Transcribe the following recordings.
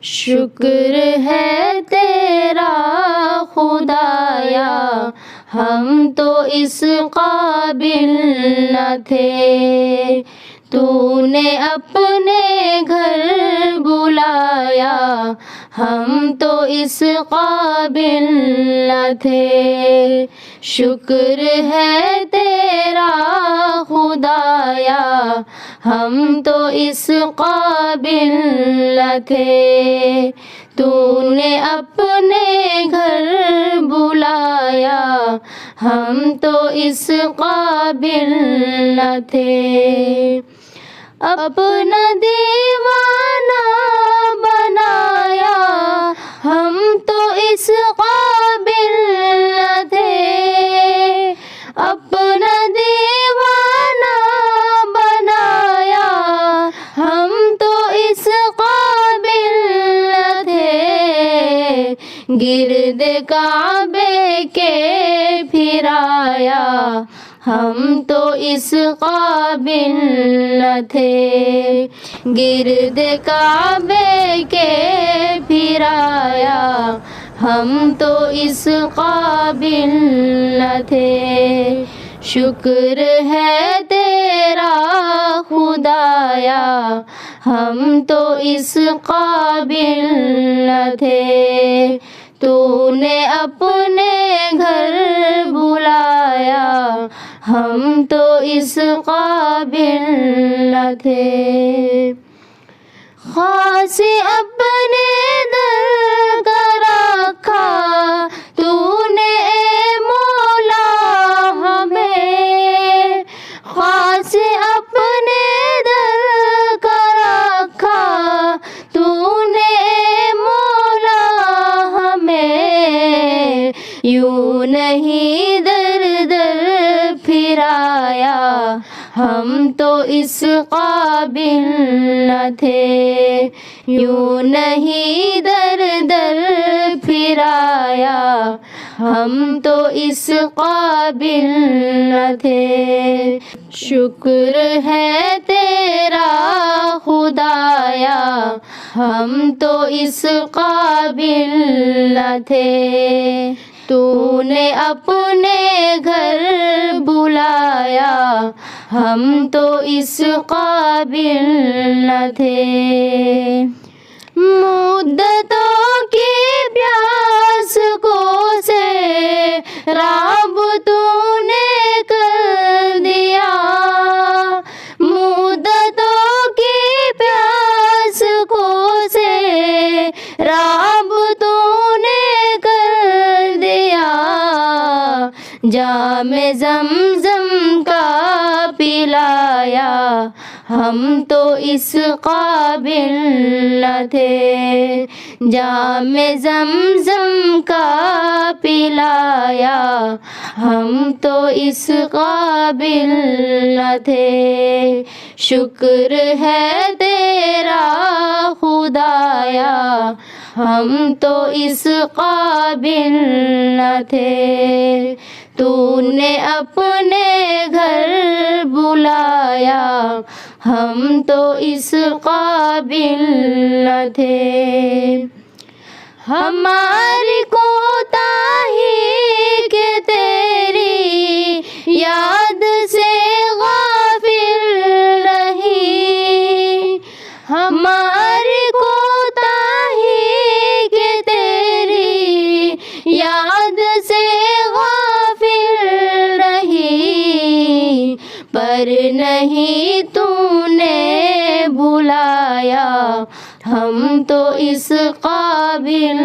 شکر ہے تیرا خدایا ہم تو اس قابل نہ تھے، تو نے اپنے گھر بلایا ہم تو اس قابل نہ تھے۔ شکر ہے تیرا خدایا ہم تو اس قابل نہ تھے، تو نے اپنے گھر بلایا ہم تو اس قابل نہ تھے۔ اپنا دیوانہ بنایا ہم تو اس قابل نہ تھے، اپنا دیوانہ بنایا ہم تو اس قابل نہ تھے، گرد کعبے کے پھرایا ہم تو اس قابل نہ تھے، گرد کعبے کے پھرایا ہم تو اس قابل نہ تھے۔ شکر ہے تیرا خدایا ہم تو اس قابل نہ تھے، تو نے اپنے گھر بلایا ہم تو اس قابل نہ تھے۔ خاص اپنے در کا رکھا تو نے اے مولا ہمیں، خاص اپنے در کا رکھا تو نے اے مولا ہمیں، یوں نہیں در در پھرایا ہم تو اس قابل نہ تھے، یوں نہیں در در پھرایا ہم تو اس قابل نہ تھے۔ شکر ہے تیرا خدایا ہم تو اس قابل نہ تھے، تو نے اپنے گھر بلایا ہم تو اس قابل نہ تھے۔ مدتوں کی پیاس کو سیراب تو نے کر دیا، مدتوں کی پیاس کو سیراب تو نے کر دیا، جام زمزم کا پلایا ہم تو اس قابل نہ تھے، جام زمزم کا پلایا ہم تو اس قابل نہ تھے۔ شکر ہے تیرا خدایا ہم تو اس قابل نہ تھے، تو نے اپنے گھر بلایا ہم تو اس قابل نہ تھے۔ ہماری کوتاہی کہ تیری یاد سے غافل نہیں، ہماری کوتاہی کہ تیری یاد سے غافل نہیں، پر نہیں تو نے بلایا ہم تو اس قابل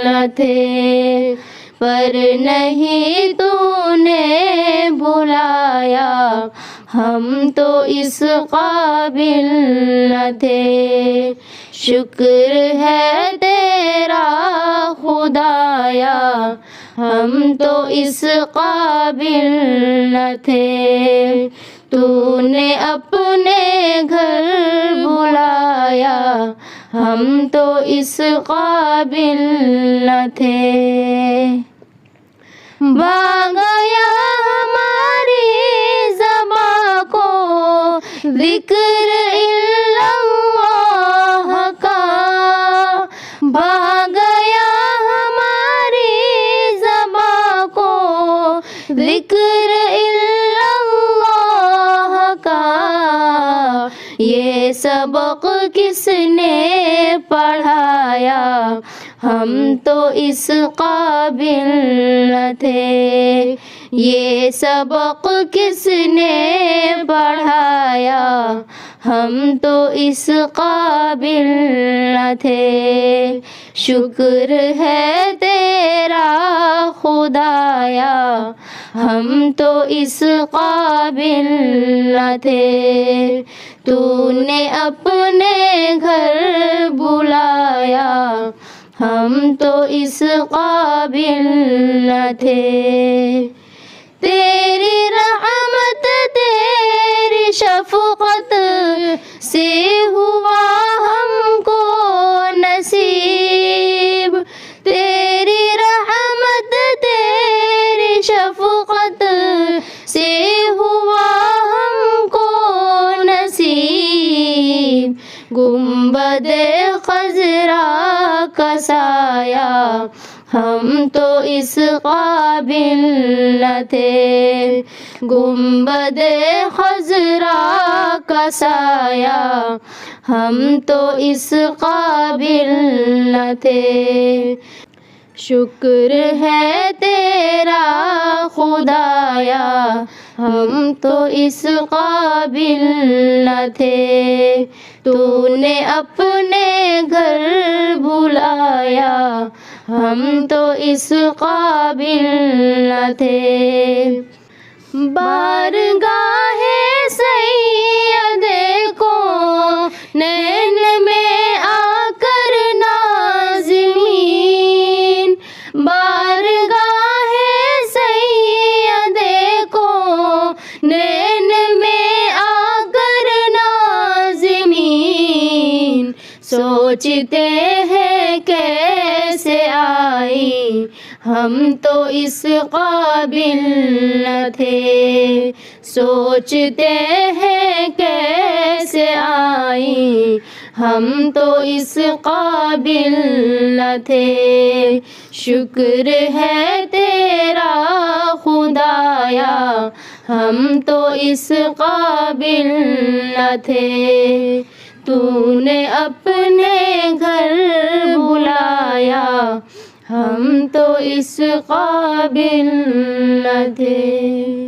نہ تھے، پر نہیں تو نے بلایا ہم تو اس قابل نہ تھے۔ شکر ہے تیرا خدایا ہم تو اس قابل نہ تھے، تو نے اپنے گھر بلایا ہم تو اس قابل نہ تھے۔ گیا ہماری زباں کو ذکر اللہ کا، بھا گیا ہماری زباں کو ذکر الا اللہ کا، یہ سبق کس نے پڑھایا، ہم تو اس قابل نہ تھے، یہ سبق کس نے پڑھایا، ہم تو اس قابل نہ تھے، شکر ہے تیرا خدایا، ہم تو اس قابل نہ تھے، تو نے اپنے گھر بلایا، ہم تو اس قابل نہ تھے، تیری رحمت تیری شفقت سے ہوا ہم کو نصیب، تیری رحمت تیری شفقت سے ہوا ہم کو نصیب، گنبد خضرا کا سایہ، ہم تو اس قابل نہ تھے، گنبد خضرا کا سایہ، ہم تو اس قابل نہ تھے، شکر ہے تیرا خدایا، ہم تو اس قابل نہ تھے، تو نے اپنے گھر بلایا، ہم تو اس قابل نہ تھے، بارگاہ سید کونین میں آ کر نازنین، بارگاہ سید کونین میں آ کر نازنین، سوچتے ہیں کیسے آئی، ہم تو اس قابل نہ تھے، سوچتے ہیں کیسے آئی، ہم تو اس قابل نہ تھے، شکر ہے تیرا خدایا، ہم تو اس قابل نہ تھے، تو نے اپنے گھر بلایا، ہم تو اس قابل نہ تھے۔